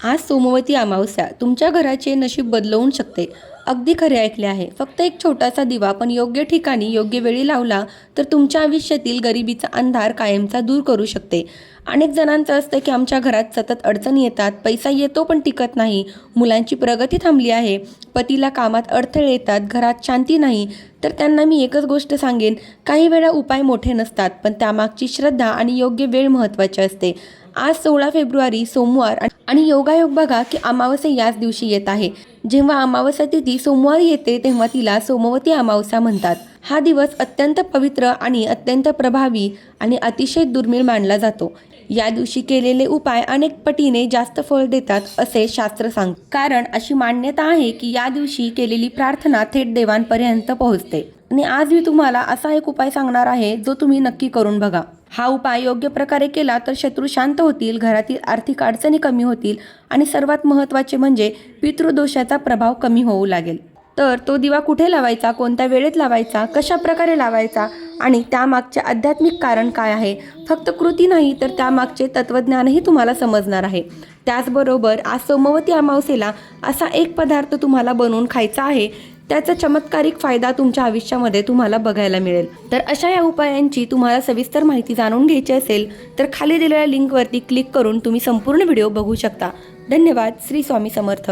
आज सोमवती अमावस्या तुमच्या घराचे नशीब बदलवून शकते. अगदी खरे ऐकले आहे. फक्त एक छोटासा दिवा पण योग्य ठिकाणी योग्य वेळी लावला तर तुमच्या आयुष्यातील गरिबीचा अंधार कायमचा दूर करू शकते. अनेक जणांचं असतं की आमच्या घरात सतत अडचणी येतात, पैसा येतो पण टिकत नाही, मुलांची प्रगती थांबली आहे, पतीला कामात अडथळे येतात, घरात शांती नाही. तर त्यांना मी एकच गोष्ट सांगेन, काही वेळा उपाय मोठे नसतात पण त्यामागची श्रद्धा आणि योग्य वेळ महत्त्वाची असते. आज 16 फेब्रुवारी सोमवार आणि योगायोग बघा की अमावस्या याच दिवशी येत आहे. जेव्हा अमावस्या तिथी सोमवारी येते तेव्हा तिला सोमवती अमावस्या म्हणतात. हा दिवस अत्यंत पवित्र आणि अत्यंत प्रभावी आणि अतिशय दुर्मिळ मानला जातो. या दिवशी केलेले उपाय अनेक पटीने जास्त फळ देतात असे शास्त्र सांगते. कारण अशी मान्यता आहे की या दिवशी केलेली प्रार्थना थेट देवांपर्यंत पोहोचते. आणि आज मी तुम्हाला असा एक उपाय सांगणार आहे जो तुम्ही नक्की करून बघा. हा उपाय योग्य प्रकारे केला तर शत्रू शांत होतील, घरातील आर्थिक अडचणी कमी होतील आणि सर्वात महत्त्वाचे म्हणजे पितृदोषाचा प्रभाव कमी होऊ लागेल. तर तो दिवा कुठे लावायचा, कोणत्या वेळेत लावायचा, कशा प्रकारे लावायचा आणि त्यामागचे आध्यात्मिक कारण काय आहे, फक्त कृती नाही तर त्यामागचे तत्त्वज्ञानही तुम्हाला समजणार आहे. त्याचबरोबर आज सोमवती अमावस्येला असा एक पदार्थ तुम्हाला बनवून खायचा आहे, त्याचा चमत्कारिक फायदा तुमच्या आयुष्यामध्ये तुम्हाला बघायला मिळेल. तर अशा या उपायांची तुम्हाला सविस्तर माहिती जाणून घ्यायची असेल तर खाली दिलेल्या लिंकवरती क्लिक करून तुम्ही संपूर्ण व्हिडिओ बघू शकता. धन्यवाद. श्री स्वामी समर्थ.